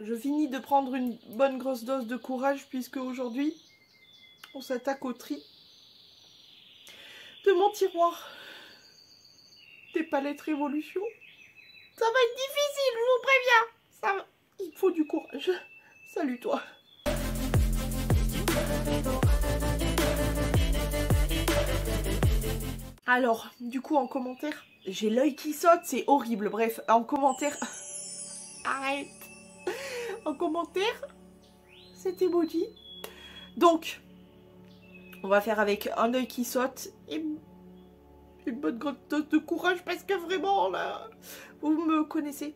je finis de prendre une bonne grosse dose de courage puisque aujourd'hui, on s'attaque au tri de mon tiroir des palettes Révolution. Ça va être difficile, je vous préviens. Ça, il faut du courage. Salut toi. Alors, du coup, en commentaire, j'ai l'œil qui saute, c'est horrible. Bref, en commentaire... Arrête. En commentaire, cet emoji. Donc, on va faire avec un œil qui saute et une bonne grosse dose de courage parce que vraiment, là, vous me connaissez.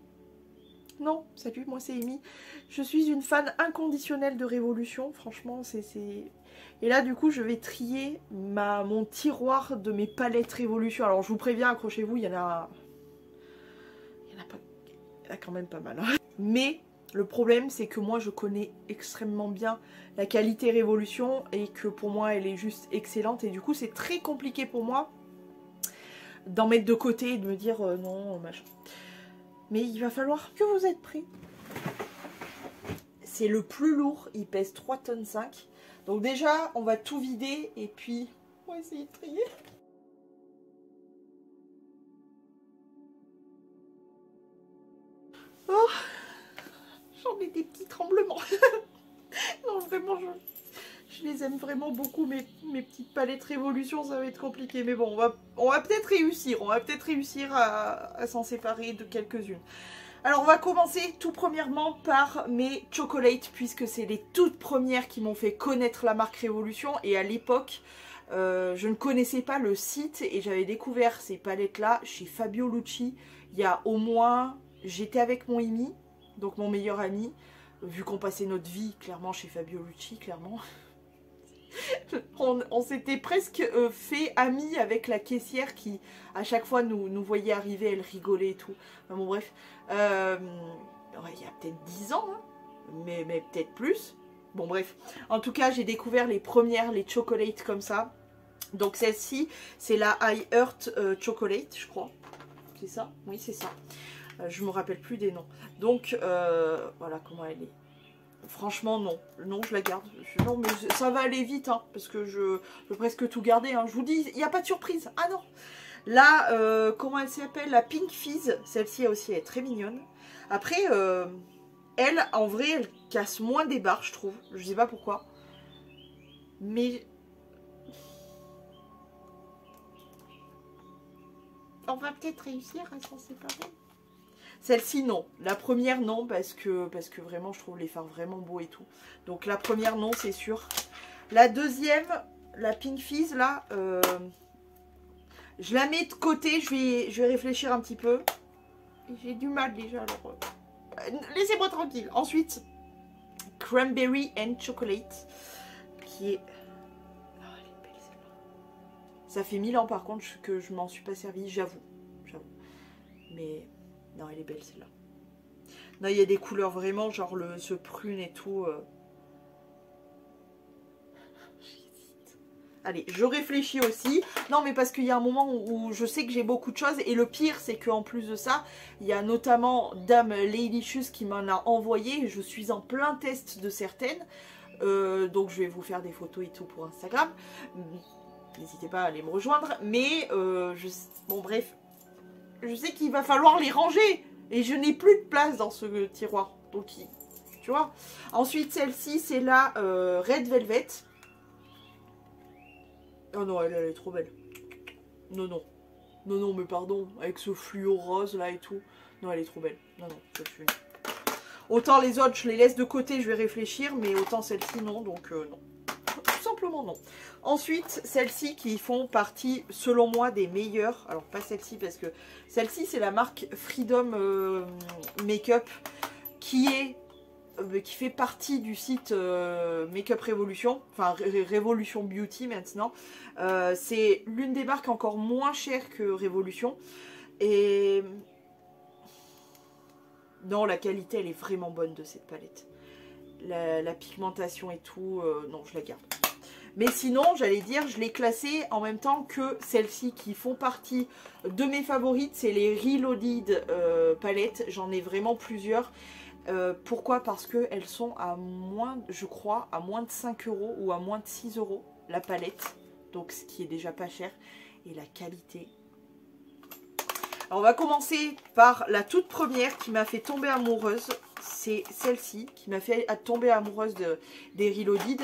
Non, salut, moi c'est Amy. Je suis une fan inconditionnelle de Révolution, franchement, c'est... Et là, du coup, je vais trier mon tiroir de mes palettes Révolution. Alors, je vous préviens, accrochez-vous, il y en a quand même pas mal. Hein. Mais le problème, c'est que moi, je connais extrêmement bien la qualité Révolution et que pour moi, elle est juste excellente. Et du coup, c'est très compliqué pour moi d'en mettre de côté et de me dire non, machin. Mais il va falloir que vous êtes prêts. C'est le plus lourd, il pèse 3,5 tonnes. Donc déjà, on va tout vider et puis on va essayer de trier. Oh, j'en ai des petits tremblements. Non, vraiment, je les aime vraiment beaucoup, mes petites palettes Révolution, ça va être compliqué. Mais bon, on va peut-être réussir. On va peut-être réussir à s'en séparer de quelques-unes. Alors, on va commencer tout premièrement par mes chocolates, puisque c'est les toutes premières qui m'ont fait connaître la marque Révolution. Et à l'époque, je ne connaissais pas le site et j'avais découvert ces palettes-là chez Fabio Lucci. Il y a au moins... J'étais avec mon Amy, donc mon meilleur ami, vu qu'on passait notre vie clairement chez Fabio Lucci, clairement. On s'était presque fait amis avec la caissière qui, à chaque fois, nous voyait arriver, elle rigolait et tout. Enfin, bon, bref. Il y a peut-être 10 ans, hein, mais peut-être plus. Bon, bref. En tout cas, j'ai découvert les premières, les chocolates comme ça. Donc, celle-ci, c'est la I Heart Chocolate, je crois. C'est ça? Oui, c'est ça. Je me rappelle plus des noms. Donc, voilà comment elle est. Franchement, non. Non, je la garde. Non, mais ça va aller vite, hein, parce que je peux presque tout garder. Hein. Je vous dis, il n'y a pas de surprise. Ah non. Là, comment elle s'appelle? La Pink Fizz. Celle-ci aussi, elle est très mignonne. Après, elle, en vrai, elle casse moins des barres, je trouve. Je sais pas pourquoi. Mais... on va peut-être réussir à s'en séparer. Celle-ci, non. La première, non, parce que vraiment, je trouve les fards vraiment beaux et tout. Donc, la première, non, c'est sûr. La deuxième, la Pink Fizz, là, je la mets de côté. Je vais réfléchir un petit peu. J'ai du mal déjà, alors... laissez-moi tranquille. Ensuite, Cranberry and Chocolate, qui est... oh, elle est belle, celle-là. Ça fait 1000 ans, par contre, que je m'en suis pas servi, j'avoue. Mais... non, elle est belle celle-là. Non, il y a des couleurs vraiment, genre ce prune et tout. J'hésite. Allez, je réfléchis aussi. Non, mais parce qu'il y a un moment où je sais que j'ai beaucoup de choses. Et le pire, c'est qu'en plus de ça, il y a notamment Dame Ladylicious qui m'en a envoyé. Je suis en plein test de certaines. Donc, je vais vous faire des photos et tout pour Instagram. N'hésitez pas à aller me rejoindre. Mais, bon, bref. Je sais qu'il va falloir les ranger. Et je n'ai plus de place dans ce tiroir. Donc, tu vois. Ensuite, celle-ci, c'est la Red Velvet. Oh non, elle est trop belle. Non, non. Non, non, mais pardon. Avec ce fluo rose, là, et tout. Non, elle est trop belle. Non, non, je suis... Autant les autres, je les laisse de côté, je vais réfléchir. Mais autant celle-ci, non. Donc, non. Tout simplement, non. Ensuite, celles-ci qui font partie, selon moi, des meilleures. Alors, pas celle-ci, parce que celle-ci, c'est la marque Freedom Makeup, qui fait partie du site Makeup Revolution, enfin Revolution Beauty maintenant. C'est l'une des marques encore moins chères que Revolution. Et non, la qualité, elle est vraiment bonne de cette palette. La pigmentation et tout, non, je la garde. Mais sinon, j'allais dire, je l'ai classée en même temps que celles-ci qui font partie de mes favorites. C'est les Reloaded palettes. J'en ai vraiment plusieurs. Pourquoi? Parce qu'elles sont à moins, je crois, à moins de 5 € ou à moins de 6 € la palette. Donc ce qui est déjà pas cher. Et la qualité. Alors on va commencer par la toute première qui m'a fait tomber amoureuse. C'est celle-ci qui m'a fait tomber amoureuse des Reloaded.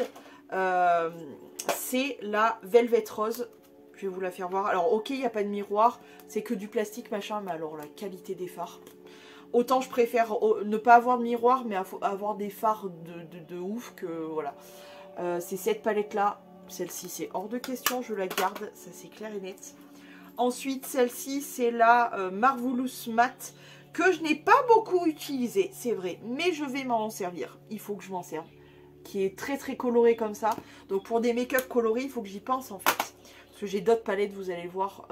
C'est la Velvet Rose. Je vais vous la faire voir. Alors ok, il n'y a pas de miroir. C'est que du plastique machin. Mais alors la qualité des fards. Autant je préfère ne pas avoir de miroir, mais avoir des fards de ouf que voilà. C'est cette palette-là. Celle-ci, c'est hors de question. Je la garde. Ça, c'est clair et net. Ensuite, celle-ci, c'est la Marvelous Matte que je n'ai pas beaucoup utilisée, c'est vrai. Mais je vais m'en servir. Il faut que je m'en serve. Qui est très très colorée comme ça. Donc pour des make-up colorés, il faut que j'y pense en fait. Parce que j'ai d'autres palettes, vous allez voir,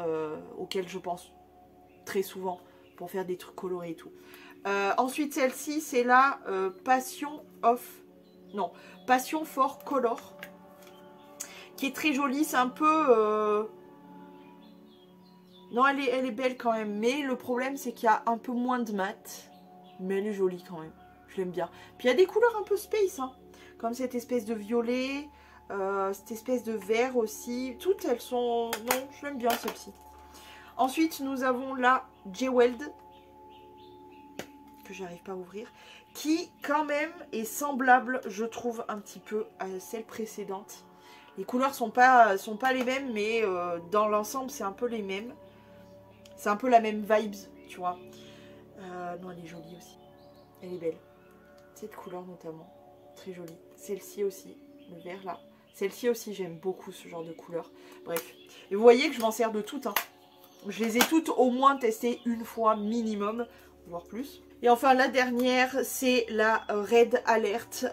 auxquelles je pense très souvent. Pour faire des trucs colorés et tout. Ensuite, celle-ci, c'est la Passion for Color. Qui est très jolie. C'est un peu... Non, elle est belle quand même. Mais le problème, c'est qu'il y a un peu moins de mat. Mais elle est jolie quand même. Je l'aime bien. Puis il y a des couleurs un peu space. Hein. Comme cette espèce de violet. Cette espèce de vert aussi. Toutes, elles sont... Non, je l'aime bien celle-ci. Ensuite, nous avons la Jeweled. Que j'arrive pas à ouvrir. Qui, quand même, est semblable, je trouve, un petit peu à celle précédente. Les couleurs sont pas les mêmes. Mais dans l'ensemble, c'est un peu les mêmes. C'est un peu la même vibes, tu vois. Non, elle est jolie aussi. Elle est belle. Cette couleur notamment. Très jolie. Celle-ci aussi. Le vert là. Celle-ci aussi, j'aime beaucoup ce genre de couleur. Bref. Et vous voyez que je m'en sers de toutes. Hein. Je les ai toutes au moins testées une fois minimum. Voire plus. Et enfin, la dernière, c'est la Red Alert.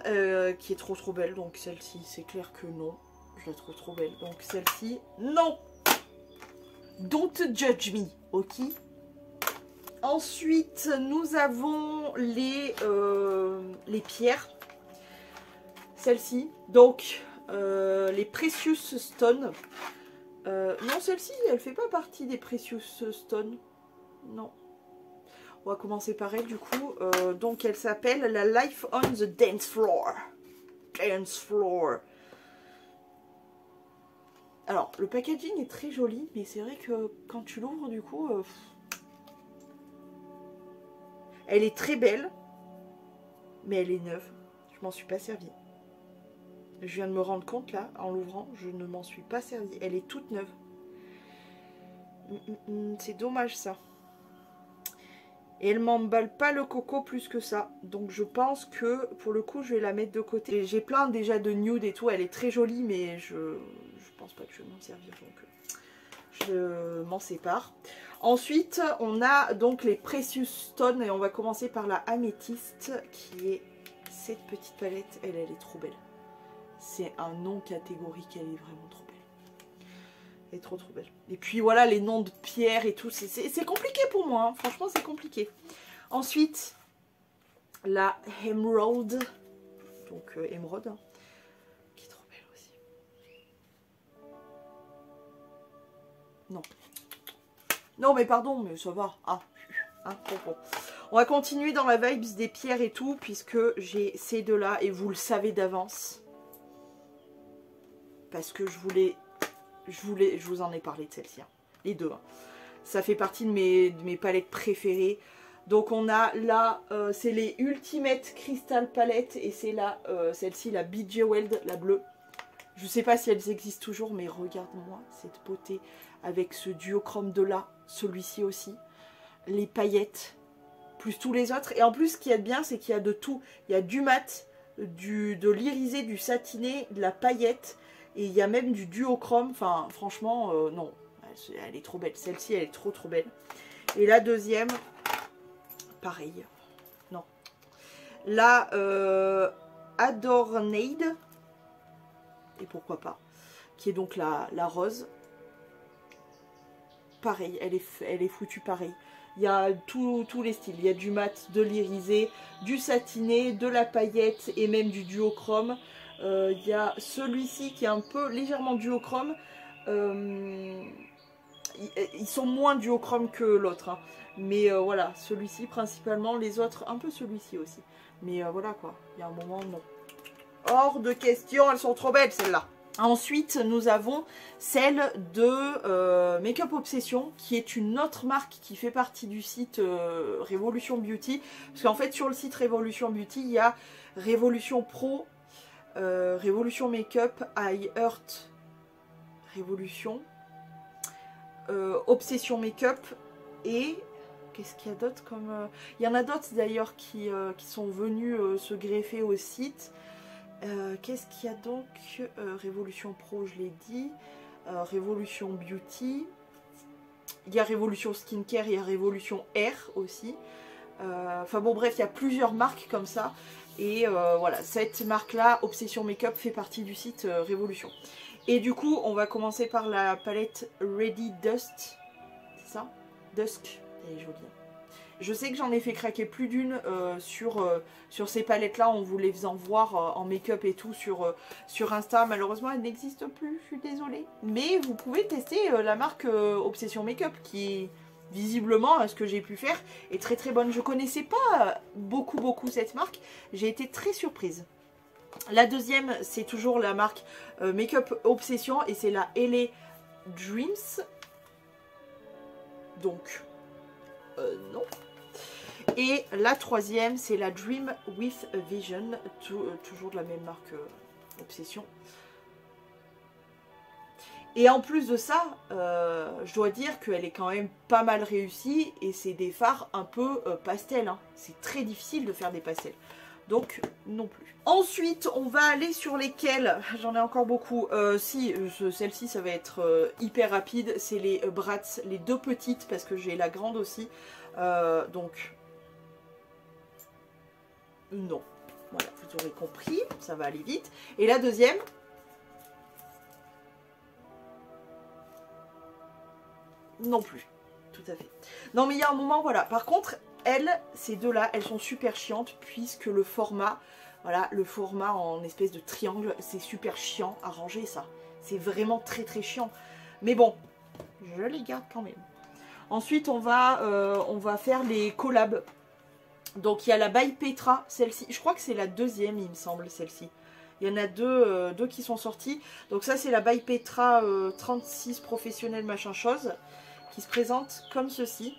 Qui est trop trop belle. Donc celle-ci, c'est clair que non. Je la trouve trop belle. Donc celle-ci, non. Don't judge me, ok. Ensuite, nous avons les pierres. Celle-ci. Donc, les Precious Stones. Non, celle-ci, elle fait pas partie des Precious Stones. Non. On va commencer par elle, du coup. Donc, elle s'appelle la Life on the Dance Floor. Dance Floor. Alors, le packaging est très joli, mais c'est vrai que quand tu l'ouvres, du coup... elle est très belle, mais elle est neuve. Je m'en suis pas servie. Je viens de me rendre compte, là, en l'ouvrant, je ne m'en suis pas servie. Elle est toute neuve. C'est dommage, ça. Et elle m'emballe pas le coco plus que ça. Donc, je pense que, pour le coup, je vais la mettre de côté. J'ai plein déjà de nude et tout. Elle est très jolie, mais je pense pas que je vais m'en servir. Donc, je m'en sépare. Ensuite, on a donc les Precious Stones. Et on va commencer par la Améthyste, qui est cette petite palette. Elle est trop belle. C'est un nom catégorique. Elle est vraiment trop belle. Elle est trop trop belle. Et puis voilà, les noms de pierres et tout. C'est compliqué pour moi. Hein. Franchement, c'est compliqué. Ensuite, la Emerald. Donc, émeraude. Hein, qui est trop belle aussi. Non. Non, mais pardon, mais ça va. Ah, hein, bon. On va continuer dans la vibes des pierres et tout, puisque j'ai ces deux-là, et vous le savez d'avance. Parce que je vous en ai parlé de celle-ci. Hein. Les deux. Hein. Ça fait partie de mes palettes préférées. Donc on a là, c'est les Ultimate Crystal Palette, et c'est là, celle-ci, la Bejeweled, la bleue. Je ne sais pas si elles existent toujours, mais regarde-moi cette beauté avec ce duochrome de là, celui-ci aussi. Les paillettes, plus tous les autres. Et en plus, ce qu'il y a de bien, c'est qu'il y a de tout. Il y a du mat, de l'irisé, du satiné, de la paillette. Et il y a même du duochrome. Enfin, franchement, non. Elle est trop belle. Celle-ci, elle est trop trop belle. Et la deuxième, pareil. Non. La Adornade. Et pourquoi pas. Qui est donc la rose. Pareil, elle est foutue pareil. Il y a tous les styles. Il y a du mat, de l'irisé, du satiné, de la paillette et même du duochrome. Il y a celui-ci qui est un peu légèrement duochrome. ils sont moins duochrome que l'autre. Hein. Mais voilà, celui-ci principalement, les autres, un peu celui-ci aussi. Mais voilà quoi, il y a un moment, non. Hors de question, elles sont trop belles celles-là. Ensuite, nous avons celle de Make Up Obsession, qui est une autre marque qui fait partie du site Révolution Beauty. Parce qu'en fait, sur le site Révolution Beauty, il y a Révolution Pro, Révolution Make-up, I Heart, Révolution, Obsession Make-up et... Qu'est-ce qu'il y a d'autre comme... Il y en a d'autres d'ailleurs qui sont venus se greffer au site. Qu'est-ce qu'il y a donc Révolution Pro, je l'ai dit. Révolution Beauty. Il y a Révolution Skincare, il y a Révolution Air aussi. Enfin bon, bref, il y a plusieurs marques comme ça. Et voilà, cette marque-là, Obsession Makeup, fait partie du site Révolution. Et du coup, on va commencer par la palette Ready Dust. C'est ça? Dusk. Elle est jolie. Je sais que j'en ai fait craquer plus d'une sur ces palettes-là, en vous les faisant voir en make-up et tout sur Insta. Malheureusement, elle n'existe plus, je suis désolée. Mais vous pouvez tester la marque Obsession Makeup, qui visiblement, à ce que j'ai pu faire, est très très bonne. Je connaissais pas beaucoup cette marque, j'ai été très surprise. La deuxième, c'est toujours la marque Make-up Obsession, et c'est la LA Dreams. Donc, non. Et la troisième, c'est la Dream with a Vision, toujours de la même marque Obsession. Et en plus de ça, je dois dire qu'elle est quand même pas mal réussie, et c'est des fards un peu pastel. Hein. C'est très difficile de faire des pastels. Donc, non plus. Ensuite, on va aller sur lesquelles, j'en ai encore beaucoup. Celle-ci, ça va être hyper rapide. C'est les Bratz, les deux petites, parce que j'ai la grande aussi. Donc, non. Voilà, vous aurez compris, ça va aller vite. Et la deuxième, non plus, tout à fait. Non, mais il y a un moment, voilà. Par contre, ces deux-là, elles sont super chiantes, puisque le format, voilà, le format en espèce de triangle, c'est super chiant à ranger, ça. C'est vraiment très très chiant. Mais bon, je les garde quand même. Ensuite, on va faire les collabs. Donc, il y a la By Petra, celle-ci. Je crois que c'est la deuxième, il me semble, celle-ci. Il y en a deux qui sont sortis. Donc, ça, c'est la By Petra 36 professionnel machin chose, qui se présente comme ceci.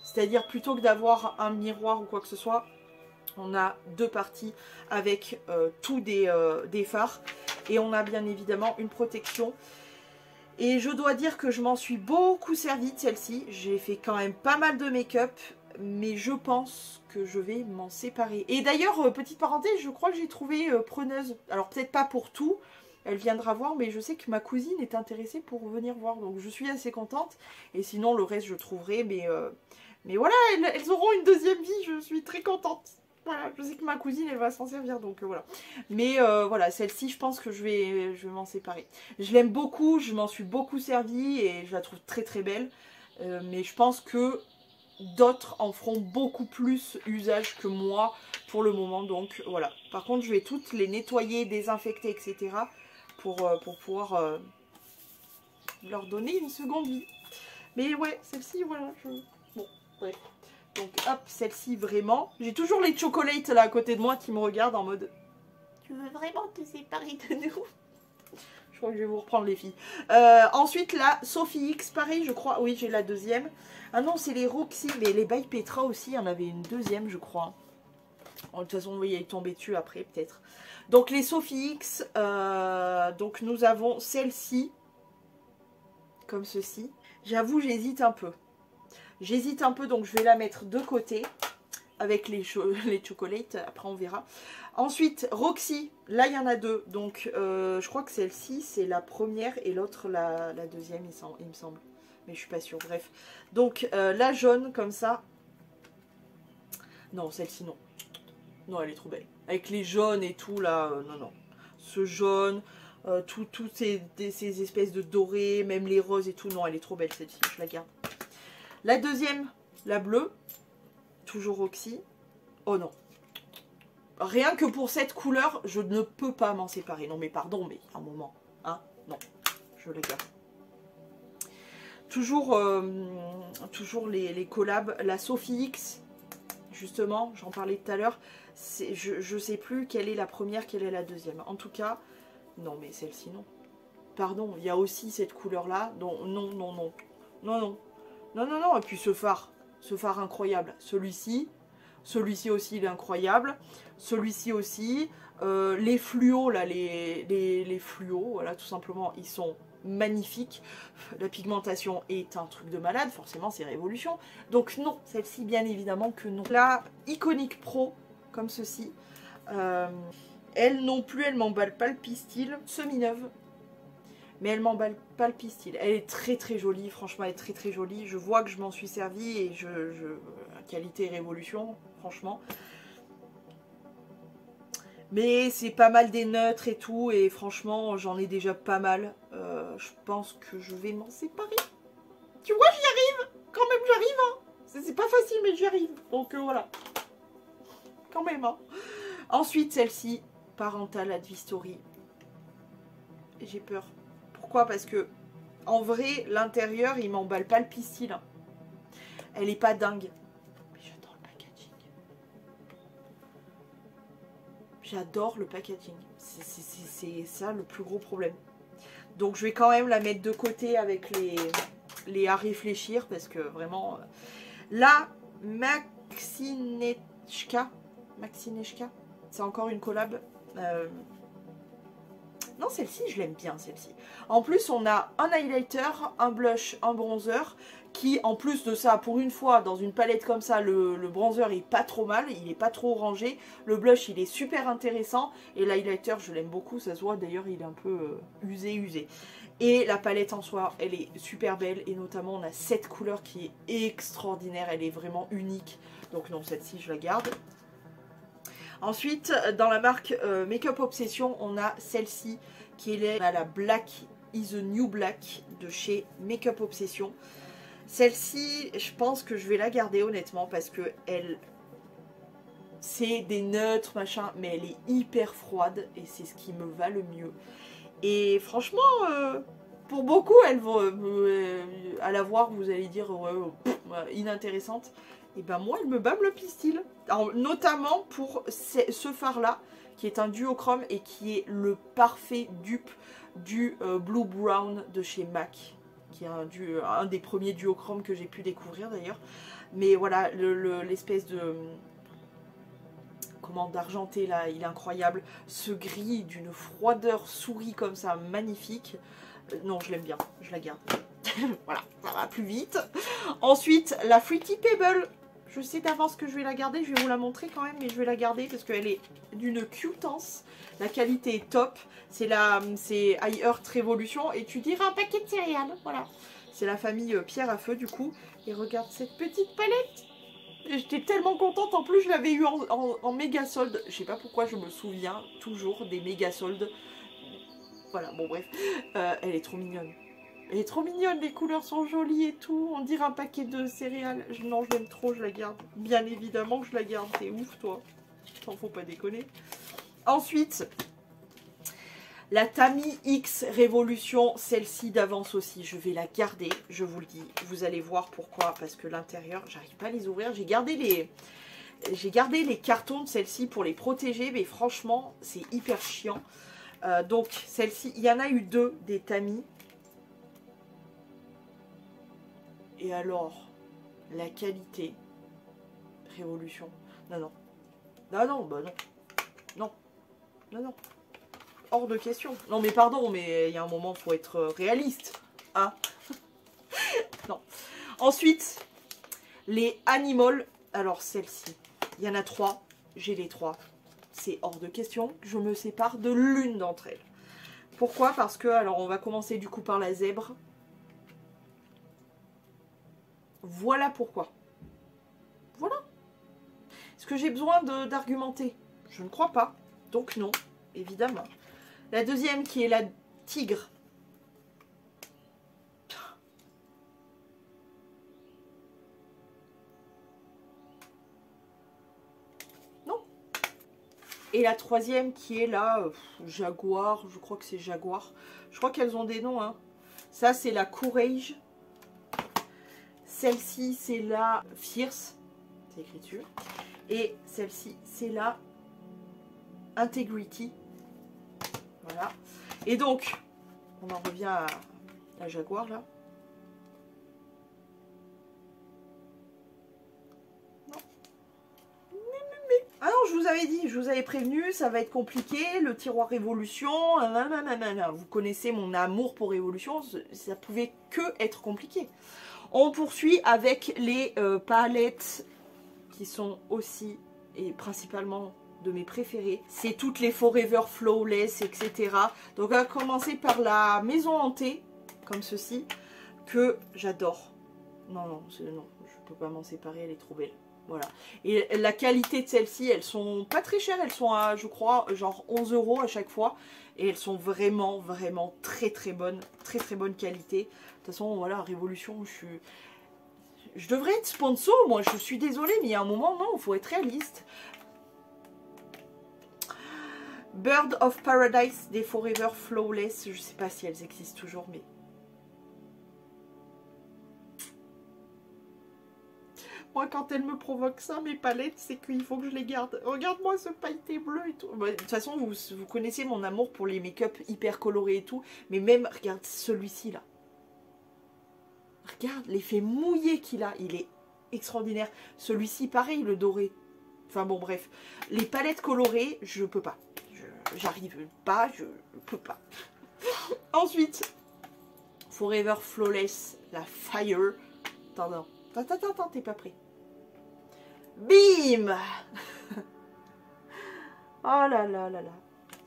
C'est-à-dire, plutôt que d'avoir un miroir ou quoi que ce soit, on a deux parties avec tous des fards. Et on a bien évidemment une protection. Et je dois dire que je m'en suis beaucoup servi de celle-ci. J'ai fait quand même pas mal de make-up, mais je pense que je vais m'en séparer. Et d'ailleurs, petite parenthèse, je crois que j'ai trouvé preneuse. Alors peut-être pas pour tout, elle viendra voir, mais je sais que ma cousine est intéressée pour venir voir. Donc je suis assez contente. Et sinon, le reste, je trouverai. Mais voilà, elles auront une deuxième vie, je suis très contente. Voilà, je sais que ma cousine, elle va s'en servir, donc voilà. Mais voilà, celle-ci, je pense que je vais m'en séparer. Je l'aime beaucoup, je m'en suis beaucoup servie et je la trouve très très belle. Mais je pense que d'autres en feront beaucoup plus usage que moi pour le moment, donc voilà. Par contre, je vais toutes les nettoyer, désinfecter, etc. pour pouvoir leur donner une seconde vie. Mais ouais, celle-ci, voilà, bon, bref. Donc hop, celle-ci vraiment. J'ai toujours les chocolates là à côté de moi qui me regardent en mode tu veux vraiment te séparer de nous? Je crois que je vais vous reprendre les filles. Ensuite la Sophie X, pareil je crois. Oui, j'ai la deuxième. Ah non, c'est les Roxy, mais les By Petra aussi, il y en avait une deuxième je crois. De toute façon, oui, elle est tombée dessus après peut-être. Donc les Sophie X, donc nous avons celle-ci, comme ceci. J'avoue, j'hésite un peu. J'hésite un peu, donc je vais la mettre de côté avec les chocolates. Après, on verra. Ensuite, Roxy. Là, il y en a deux. Donc, je crois que celle-ci, c'est la première et l'autre, la deuxième, il me semble. Mais je suis pas sûre. Bref. Donc, la jaune, comme ça. Non, celle-ci, non. Non, elle est trop belle. Avec les jaunes et tout, là. Non, non. Ce jaune, toutes ces espèces de dorés, même les roses et tout. Non, elle est trop belle, celle-ci. Je la garde. La deuxième, la bleue, toujours Roxy. Oh non. Rien que pour cette couleur, je ne peux pas m'en séparer. Non mais pardon, mais un moment. Hein, non, je la garde. Toujours, toujours les collabs. La Sophie X, justement, j'en parlais tout à l'heure. Je sais plus quelle est la première, quelle est la deuxième. En tout cas, non, mais celle-ci, non. Pardon, il y a aussi cette couleur-là. Non, non, non, non. Non, non. Non, non, non. Et puis ce phare incroyable. Celui-ci aussi, il est incroyable. Celui-ci aussi. Les fluos, là, les fluos, voilà, tout simplement, ils sont magnifiques. La pigmentation est un truc de malade, forcément, c'est révolution. Donc non, celle-ci, bien évidemment que non. La Iconic Pro, comme ceci. Elle non plus, elle m'emballe pas le pistil. Semi-neuve. Mais elle m'emballe pas le pistil. Elle est très très jolie, franchement, elle est très très jolie. Je vois que je m'en suis servie et qualité révolution, franchement. Mais c'est pas mal des neutres et tout, et franchement, j'en ai déjà pas mal. Je pense que je vais m'en séparer. Tu vois, j'y arrive. Quand même, j'arrive, hein. C'est pas facile, mais j'y arrive. Donc voilà. Quand même, hein. Ensuite, celle-ci, Parental Advisory. J'ai peur. Pourquoi? Parce que, en vrai, l'intérieur, il m'emballe pas le pistil. Hein. Elle est pas dingue. Mais j'adore le packaging. J'adore le packaging. C'est ça le plus gros problème. Donc, je vais quand même la mettre de côté avec les à réfléchir. Parce que, vraiment... La Maxineshka. C'est encore une collab. Non, celle-ci, je l'aime bien, celle-ci. En plus, on a un highlighter, un blush, un bronzer, qui, en plus de ça, pour une fois, dans une palette comme ça, le bronzer est pas trop mal, il est pas trop orangé. Le blush, il est super intéressant. Et l'highlighter, je l'aime beaucoup, ça se voit, d'ailleurs, il est un peu usé. Et la palette en soi, elle est super belle. Et notamment, on a cette couleur qui est extraordinaire, elle est vraiment unique. Donc non, celle-ci, je la garde. Ensuite, dans la marque Makeup Obsession, on a celle-ci qui est la Black is the New Black de chez Makeup Obsession. Celle-ci, je pense que je vais la garder honnêtement parce que c'est des neutres machin, mais elle est hyper froide et c'est ce qui me va le mieux. Et franchement, pour beaucoup, à la voir, vous allez dire inintéressante. Et ben moi, elle me bâme le pistil. Alors, notamment pour ce phare-là, qui est un duochrome et qui est le parfait dupe du Blue Brown de chez MAC. Qui est un des premiers duochromes que j'ai pu découvrir d'ailleurs. Mais voilà, l'espèce de... comment d'argenté là, il est incroyable. Ce gris d'une froideur souris comme ça, magnifique. Non, je l'aime bien, je la garde. Voilà, ça va plus vite. Ensuite, la Fruity Pebble. Je sais d'avance que je vais la garder, je vais vous la montrer quand même, mais je vais la garder parce qu'elle est d'une cutance. La qualité est top. C'est High Earth Révolution et tu dirais un paquet de céréales. Voilà. C'est la famille Pierre à Feu du coup. Et regarde cette petite palette. J'étais tellement contente. En plus, je l'avais eu en méga solde. Je sais pas pourquoi je me souviens toujours des méga soldes. Voilà, bon bref. Elle est trop mignonne. Elle est trop mignonne, les couleurs sont jolies et tout. On dirait un paquet de céréales. Non, je l'aime trop, je la garde. Bien évidemment que je la garde. T'es ouf, toi. T'en faut pas déconner. Ensuite, la Tami X Révolution. Celle-ci d'avance aussi. Je vais la garder, je vous le dis. Vous allez voir pourquoi. Parce que l'intérieur, j'arrive pas à les ouvrir. J'ai gardé les cartons de celle-ci pour les protéger. Mais franchement, c'est hyper chiant. Donc, celle-ci, il y en a eu deux des Tami. Et alors, la qualité, révolution. Non, non. Non, non, bah non. Non. Non, non. Hors de question. Non, mais pardon, mais il y a un moment, il faut être réaliste. Hein. Non. Ensuite, les Animal. Alors, celle-ci. Il y en a 3. J'ai les 3. C'est hors de question que je me sépare de l'une d'entre elles. Pourquoi? Parce que, alors, on va commencer du coup par la zèbre. Voilà pourquoi. Voilà. Est-ce que j'ai besoin d'argumenter? Je ne crois pas. Donc non, évidemment. La deuxième qui est la tigre. Non. Et la troisième qui est la Jaguar. Je crois que c'est Jaguar. Je crois qu'elles ont des noms. Hein. Ça, c'est la Courage. Celle-ci, c'est la Fierce, c'est écrit dessus. Et celle-ci, c'est la Integrity. Voilà. Et donc, on en revient à la Jaguar, là. Ah non, je vous avais dit, je vous avais prévenu, ça va être compliqué, le tiroir Révolution, nanana. Vous connaissez mon amour pour Révolution, ça pouvait que être compliqué. On poursuit avec les palettes qui sont aussi et principalement de mes préférées. C'est toutes les Forever Flawless, etc. Donc on va commencer par la maison hantée, comme ceci, que j'adore. Non, je peux pas m'en séparer, elle est trop belle. Voilà. Et la qualité de celles-ci, elles sont pas très chères, elles sont à, je crois, genre 11 € à chaque fois. Et elles sont vraiment, vraiment très bonnes. Très bonne qualité. De toute façon, voilà, Révolution, je devrais être sponsor, moi, je suis désolée, mais il y a un moment, non, il faut être réaliste. Bird of Paradise des Forever Flawless, je sais pas si elles existent toujours, mais... Moi, quand elle me provoque ça, mes palettes, c'est qu'il faut que je les garde. Regarde-moi ce pailleté bleu et tout. Bah, de toute façon, vous connaissez mon amour pour les make-up hyper colorés et tout. Mais même, regarde celui-ci, là. Regarde l'effet mouillé qu'il a. Il est extraordinaire. Celui-ci, pareil, le doré. Enfin bon, bref. Les palettes colorées, je peux pas. J'arrive pas, je peux pas. Ensuite, Forever Flawless, la Fire. Attends, t'es pas prêt. Bim. Oh là là là là.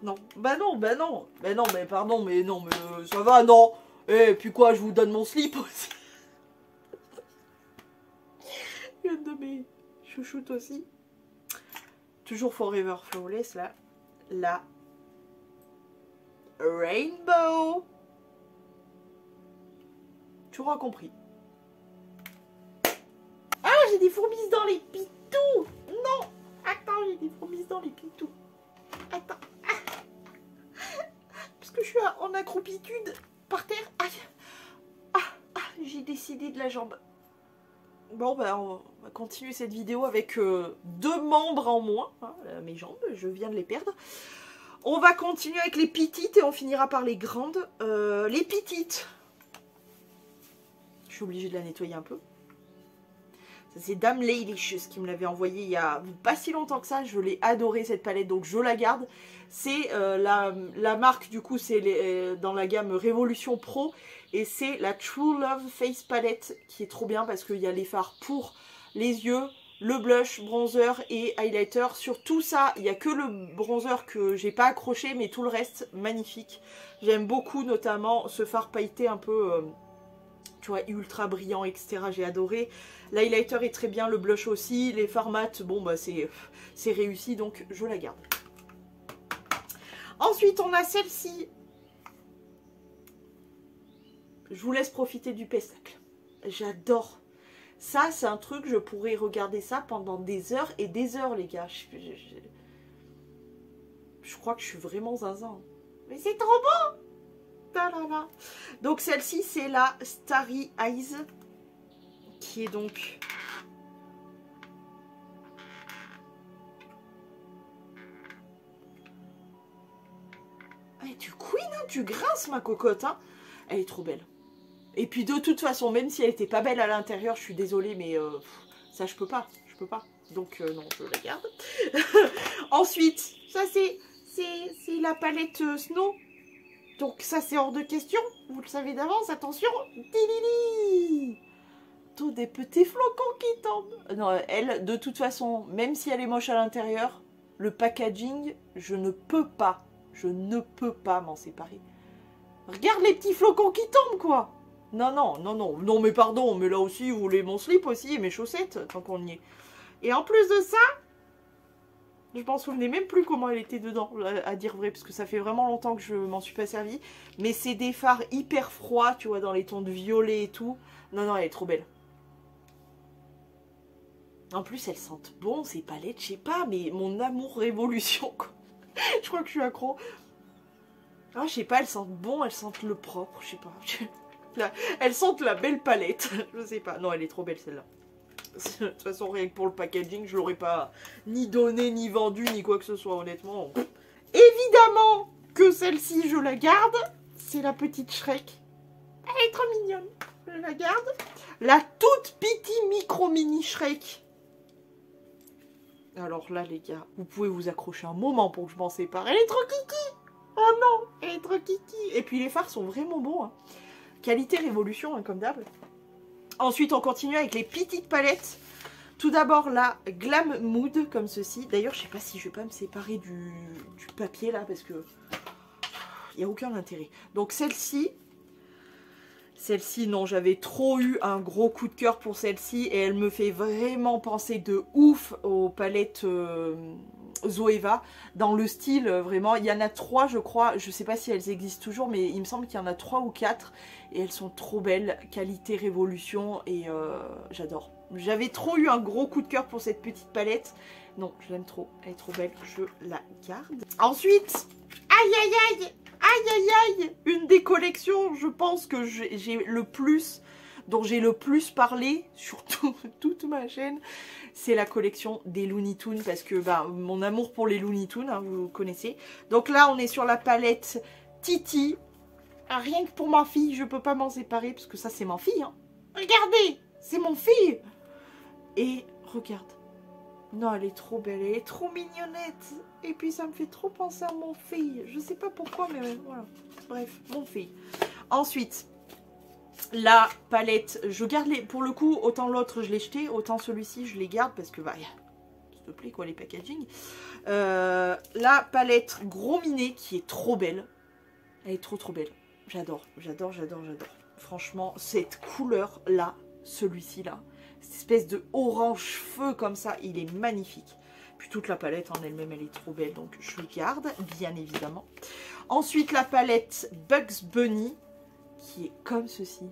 Non, bah non, mais pardon, mais non, mais ça va, non. Et puis quoi, je vous donne mon slip aussi. Une de mes chouchoutes aussi. Toujours Forever Flawless, là. La Rainbow. Tu auras compris. Ah, j'ai des fourmis dans les pitous. Non. Attends, j'ai des fourmis dans les pitous. Attends. Ah. Parce que je suis en accroupitude par terre. Aïe. J'ai décidé de la jambe. Bon, bah, on va continuer cette vidéo avec 2 membres en moins. Hein, mes jambes, je viens de les perdre. On va continuer avec les petites et on finira par les grandes. Les petites. Je suis obligée de la nettoyer un peu. C'est Dame Ladylicious qui me l'avait envoyé il y a pas si longtemps que ça. Je l'ai adoré cette palette, donc je la garde. C'est la marque, du coup, c'est dans la gamme Révolution Pro. Et c'est la True Love Face Palette qui est trop bien parce qu'il y a les fards pour les yeux, le blush, bronzer et highlighter. Sur tout ça, il n'y a que le bronzer que j'ai pas accroché, mais tout le reste, magnifique. J'aime beaucoup notamment ce fard pailleté un peu... tu vois, ultra brillant, etc. J'ai adoré. L'highlighter est très bien, le blush aussi. Les fards mat, bon, bah c'est réussi, donc je la garde. Ensuite, on a celle-ci. Je vous laisse profiter du pestacle. J'adore. Ça, c'est un truc, je pourrais regarder ça pendant des heures et des heures, les gars. Je crois que je suis vraiment zinzin. Mais c'est trop beau! Talala. Donc celle-ci c'est la Starry Eyes qui est donc tu couines, hein, tu grinces ma cocotte, hein. Elle est trop belle. Et puis de toute façon, même si elle était pas belle à l'intérieur, je suis désolée, mais ça je peux pas, donc non, je la garde. Ensuite, ça c'est la palette Snow. Donc ça c'est hors de question, vous le savez d'avance, attention. Tilili, tous des petits flocons qui tombent. Non, elle, de toute façon, même si elle est moche à l'intérieur, le packaging, je ne peux pas m'en séparer. Regarde les petits flocons qui tombent, quoi. Non, mais pardon, mais là aussi, vous voulez mon slip aussi et mes chaussettes, tant qu'on y est. Et en plus de ça, je m'en souvenais même plus comment elle était dedans, à dire vrai, parce que ça fait vraiment longtemps que je m'en suis pas servi. Mais c'est des fards hyper froids, tu vois, dans les tons de violet et tout. Non, elle est trop belle. En plus, elles sentent bon, ces palettes, je sais pas, mais mon amour Révolution, quoi. Je crois que je suis accro. Ah, je sais pas, elles sentent bon, elles sentent le propre, je sais pas. elles sentent la belle palette. Je sais pas. Non, elle est trop belle celle-là. De toute façon, rien que pour le packaging, je l'aurais pas ni donné, ni vendu, ni quoi que ce soit, honnêtement. Évidemment que celle-ci, je la garde. C'est la petite Shrek. Elle est trop mignonne. Je la garde. La toute petite micro-mini Shrek. Alors là, les gars, vous pouvez vous accrocher un moment pour que je m'en sépare. Elle est trop kiki. Oh non, elle est trop kiki. Et puis les fards sont vraiment bons. Hein. Qualité révolution, hein, comme d'hab. Ensuite, on continue avec les petites palettes. Tout d'abord, la Glam Mood, comme ceci. D'ailleurs, je sais pas si je vais pas me séparer du papier, là, parce que il n'y a aucun intérêt. Donc, celle-ci, non, j'avais trop eu un gros coup de cœur pour celle-ci. Et elle me fait vraiment penser de ouf aux palettes Zoeva. Dans le style, vraiment, il y en a 3, je crois. Je sais pas si elles existent toujours, mais il me semble qu'il y en a 3 ou 4. Et elles sont trop belles, qualité révolution, et j'adore. J'avais trop eu un gros coup de cœur pour cette petite palette. Non, je l'aime trop, elle est trop belle, je la garde. Ensuite, aïe aïe aïe, aïe aïe aïe, une des collections, je pense que j'ai le plus, dont j'ai le plus parlé sur toute ma chaîne, c'est la collection des Looney Tunes, parce que bah, mon amour pour les Looney Tunes, hein, vous connaissez. Donc là, on est sur la palette Titi. Rien que pour ma fille, je peux pas m'en séparer, parce que ça, c'est ma fille. Hein. Regardez, c'est mon fille. Et regarde. Non, elle est trop belle, elle est trop mignonnette. Et puis, ça me fait trop penser à mon fille. Je sais pas pourquoi, mais voilà. Bref, mon fille. Ensuite, la palette. Je garde les... Pour le coup, autant l'autre, je l'ai jeté, autant celui-ci, je les garde, parce que, bah, s'il te plaît, quoi, les packaging. La palette Gros Minet, qui est trop belle. Elle est trop belle. J'adore, j'adore, j'adore, j'adore. Franchement, cette couleur-là, celui-ci là, cette espèce de orange feu comme ça, il est magnifique. Puis toute la palette en elle-même, elle est trop belle, donc je le garde, bien évidemment. Ensuite, la palette Bugs Bunny, qui est comme ceci.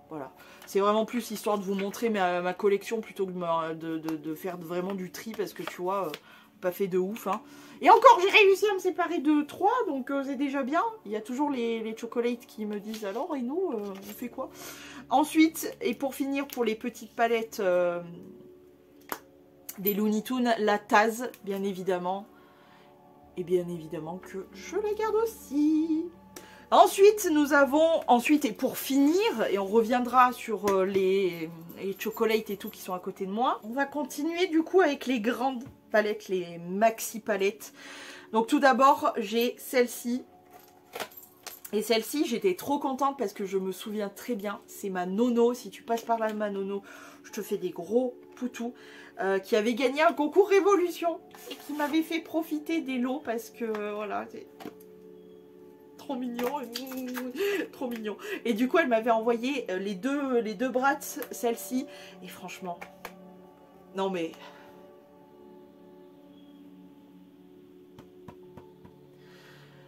Voilà. C'est vraiment plus histoire de vous montrer ma collection plutôt que de faire vraiment du tri, parce que tu vois... pas fait de ouf, hein. Et encore, j'ai réussi à me séparer de 3, donc c'est déjà bien. Il y a toujours les chocolates qui me disent, alors, et nous, on fait quoi? Ensuite, et pour finir, pour les petites palettes des Looney Tunes, la Taz, bien évidemment. Et bien évidemment que je la garde aussi. Ensuite, nous avons, et pour finir, et on reviendra sur les chocolates et tout qui sont à côté de moi, on va continuer du coup avec les grandes palettes, les maxi palettes. Donc tout d'abord, j'ai celle-ci. Et celle-ci, j'étais trop contente parce que je me souviens très bien, c'est ma nono. Si tu passes par là, ma nono, je te fais des gros poutous. Qui avait gagné un concours Révolution et qui m'avait fait profiter des lots parce que, voilà, c'est... trop mignon, trop mignon. Et du coup, elle m'avait envoyé les deux Bratz, celle-ci. Et franchement, non mais...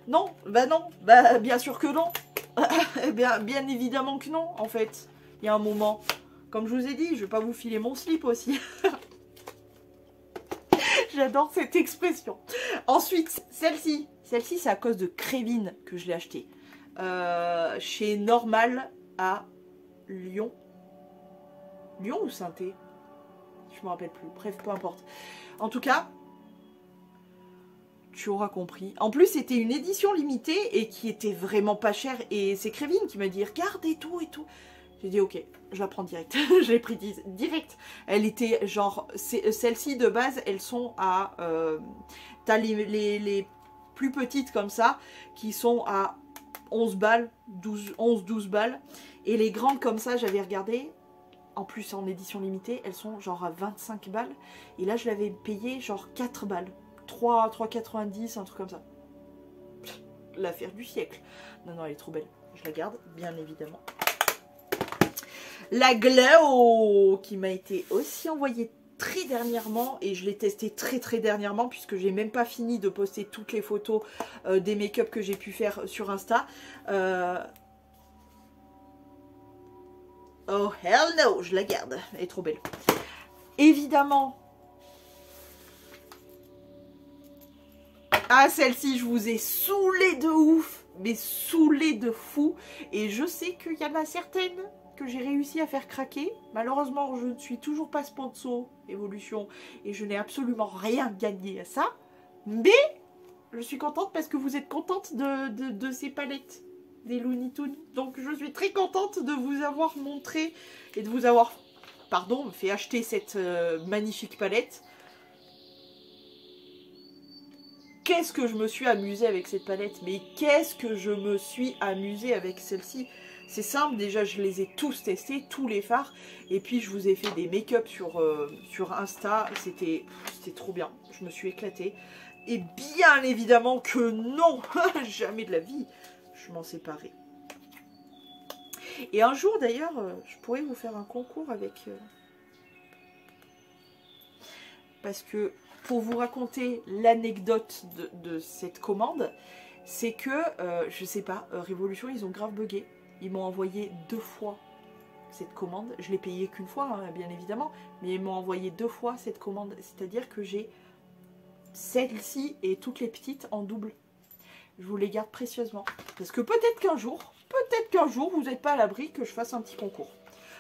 Non, bah bien sûr que non. bien évidemment que non, en fait. Il y a un moment, comme je vous ai dit, je vais pas vous filer mon slip aussi. J'adore cette expression. Ensuite, celle-ci. Celle-ci, c'est à cause de Crévin que je l'ai achetée. Chez Normal à Lyon. Lyon ou Saint-Thé? Je me rappelle plus. Bref, peu importe. En tout cas, tu auras compris. En plus, c'était une édition limitée et qui était vraiment pas chère. Et c'est Crévin qui m'a dit, regarde et tout et tout. J'ai dit, ok, je la prends direct. Je l'ai pris direct. Elle était genre... Celles-ci, de base, elles sont à... T'as les plus petites comme ça, qui sont à 11 balles, 11-12 balles. Et les grandes comme ça, j'avais regardé, en plus en édition limitée, elles sont genre à 25 balles. Et là, je l'avais payé genre 4 balles. 3,90, un truc comme ça. L'affaire du siècle. Non, non, elle est trop belle. Je la garde, bien évidemment. La Glow, qui m'a été aussi envoyée très dernièrement, et je l'ai testé très dernièrement puisque j'ai même pas fini de poster toutes les photos des make-up que j'ai pu faire sur Insta. Oh hell no, je la garde, elle est trop belle. Évidemment. Ah, celle-ci, je vous ai saoulé de ouf. mais saoulée de fou. Et je sais qu'il y en a certaines que j'ai réussi à faire craquer. Malheureusement, je ne suis toujours pas sponsor Evolution et je n'ai absolument rien gagné à ça. Mais je suis contente parce que vous êtes contente de ces palettes des Looney Tunes. Donc je suis très contente de vous avoir montré et de vous avoir, pardon, fait acheter cette magnifique palette. Qu'est-ce que je me suis amusée avec cette palette, mais qu'est-ce que je me suis amusée avec celle-ci. C'est simple, déjà je les ai tous testés, tous les fards, et puis je vous ai fait des make-up sur Insta, c'était trop bien, je me suis éclatée. Et bien évidemment que non, jamais de la vie, je m'en séparais. Et un jour d'ailleurs, je pourrais vous faire un concours avec... Parce que... Pour vous raconter l'anecdote de cette commande, c'est que, je sais pas, Révolution, ils ont grave bugué. Ils m'ont envoyé 2 fois cette commande. Je l'ai payée qu'une fois, hein, bien évidemment, mais ils m'ont envoyé 2 fois cette commande. C'est-à-dire que j'ai celle-ci et toutes les petites en double. Je vous les garde précieusement. Parce que peut-être qu'un jour, vous n'êtes pas à l'abri que je fasse un petit concours.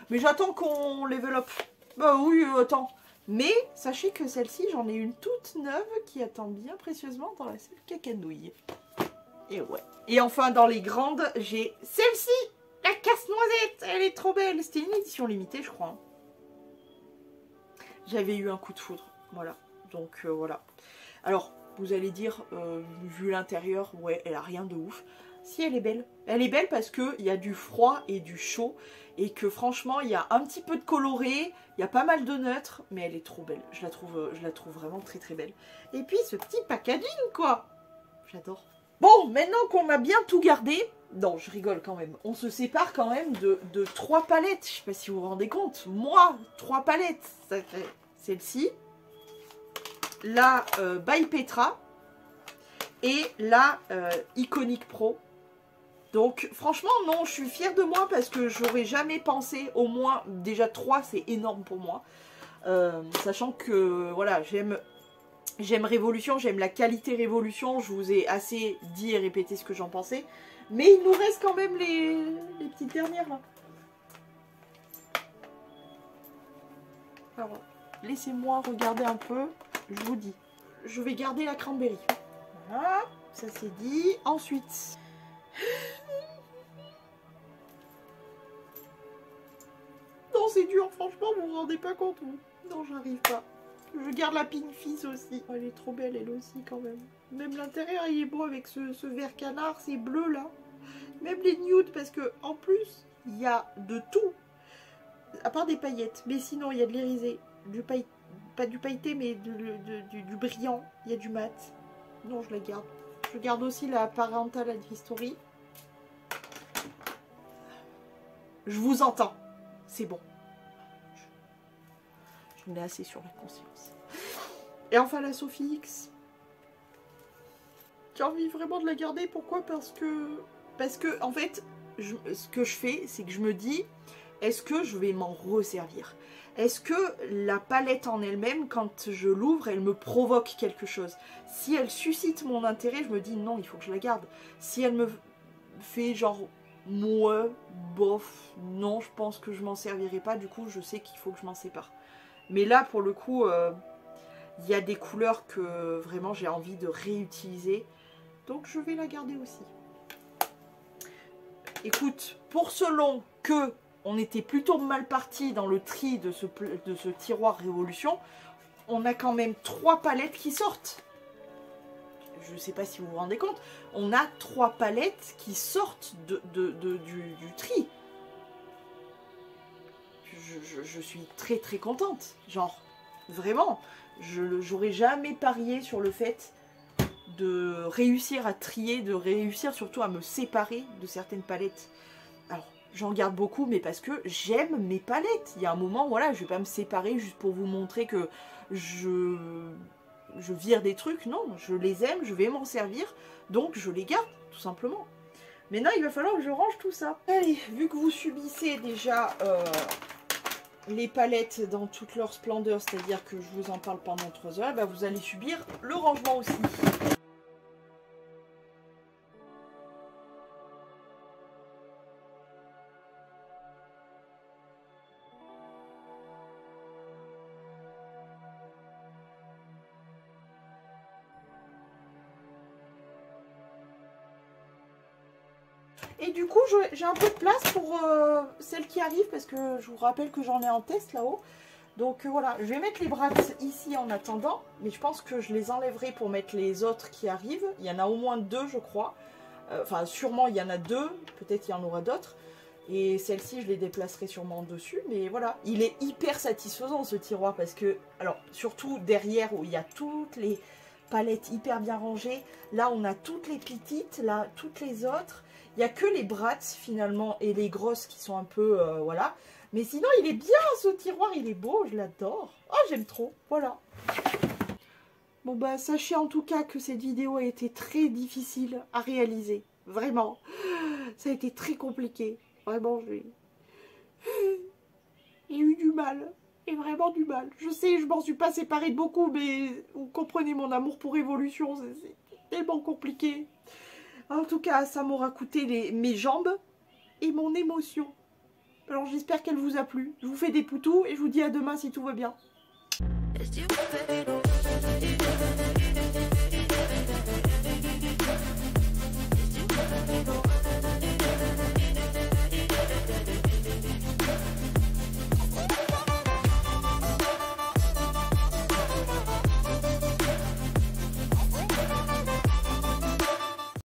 Mais j'attends qu'on level up. Bah oui, attends. Mais sachez que celle-ci, j'en ai une toute neuve qui attend bien précieusement dans la selle cacanouille. Et ouais. Et enfin, dans les grandes, j'ai celle-ci, la casse-noisette. Elle est trop belle. C'était une édition limitée, je crois. J'avais eu un coup de foudre. Voilà. Donc, voilà. Alors, vous allez dire, vu l'intérieur, ouais, elle a rien de ouf. Si, elle est belle. Elle est belle parce qu'il y a du froid et du chaud. Et que franchement, il y a un petit peu de coloré, il y a pas mal de neutres, mais elle est trop belle. Je la trouve vraiment très très belle. Et puis ce petit packaging, quoi. J'adore. Bon, maintenant qu'on m'a bien tout gardé, non, je rigole quand même. On se sépare quand même de 3 palettes. Je sais pas si vous vous rendez compte. Moi, 3 palettes. Ça fait celle-ci, la By Petra et la Iconic Pro. Donc franchement non, je suis fière de moi parce que j'aurais jamais pensé, au moins déjà 3 c'est énorme pour moi. Sachant que voilà, j'aime Révolution, j'aime la qualité Révolution, je vous ai assez dit et répété ce que j'en pensais. Mais il nous reste quand même les petites dernières là. Alors laissez-moi regarder un peu, je vous dis. Je vais garder la cranberry. Voilà, ça c'est dit. Ensuite... Non, c'est dur, franchement, vous vous rendez pas compte, vous. Non, j'arrive pas. Je garde la Pink Fizz aussi. Oh, elle est trop belle, elle aussi, quand même. Même l'intérieur, il est beau avec ce vert canard, ces bleus, là. Même les nudes, parce que en plus, il y a de tout. À part des paillettes. Mais sinon, il y a de l'irisé. Pas du pailleté, mais du brillant. Il y a du mat. Non, je la garde. Je garde aussi la Parental Advisory. Je vous entends. C'est bon. J'en ai assez sur la conscience. Et enfin la Sophie X. J'ai envie vraiment de la garder. Pourquoi? Parce que en fait, ce que je fais, c'est que je me dis, est-ce que je vais m'en resservir? Est-ce que la palette en elle-même, quand je l'ouvre, elle me provoque quelque chose? Si elle suscite mon intérêt, je me dis non, il faut que je la garde. Si elle me fait genre... Moi, bof, non, je pense que je m'en servirai pas. Du coup, je sais qu'il faut que je m'en sépare. Mais là, pour le coup, il y a des couleurs que vraiment j'ai envie de réutiliser. Donc, je vais la garder aussi. Écoute, pour ce long que on était plutôt mal parti dans le tri de ce tiroir Révolution, on a quand même 3 palettes qui sortent. Je ne sais pas si vous vous rendez compte, on a 3 palettes qui sortent du tri. Je suis très très contente. Genre, vraiment, j'aurais jamais parié sur le fait de réussir à trier, de réussir surtout à me séparer de certaines palettes. Alors, j'en garde beaucoup, mais parce que j'aime mes palettes. Il y a un moment, voilà, je vais pas me séparer juste pour vous montrer que je vire des trucs. Non, je les aime, je vais m'en servir, donc je les garde, tout simplement. Maintenant, il va falloir que je range tout ça. Allez, vu que vous subissez déjà les palettes dans toute leur splendeur, c'est-à-dire que je vous en parle pendant 3 heures, bah vous allez subir le rangement aussi. Et du coup, j'ai un peu de place pour celles qui arrivent, parce que je vous rappelle que j'en ai en test là-haut. Donc voilà, je vais mettre les Bratz ici en attendant, mais je pense que je les enlèverai pour mettre les autres qui arrivent. Il y en a au moins 2, je crois. Enfin, sûrement, il y en a 2, peut-être il y en aura d'autres. Et celle-ci, je les déplacerai sûrement dessus. Mais voilà, il est hyper satisfaisant ce tiroir, parce que, alors, surtout derrière où il y a toutes les palettes hyper bien rangées. Là, on a toutes les petites, là, toutes les autres. Il n'y a que les Bratz finalement et les grosses qui sont un peu, voilà. Mais sinon, il est bien ce tiroir, il est beau, je l'adore. Oh, j'aime trop, voilà. Bon bah, sachez en tout cas que cette vidéo a été très difficile à réaliser. Vraiment. Ça a été très compliqué. Vraiment, j'ai eu du mal. Et vraiment du mal. Je sais, je m'en suis pas séparée de beaucoup, mais vous comprenez mon amour pour Evolution, c'est tellement compliqué. En tout cas, ça m'aura coûté mes jambes et mon émotion. Alors j'espère qu'elle vous a plu. Je vous fais des poutous et je vous dis à demain si tout va bien.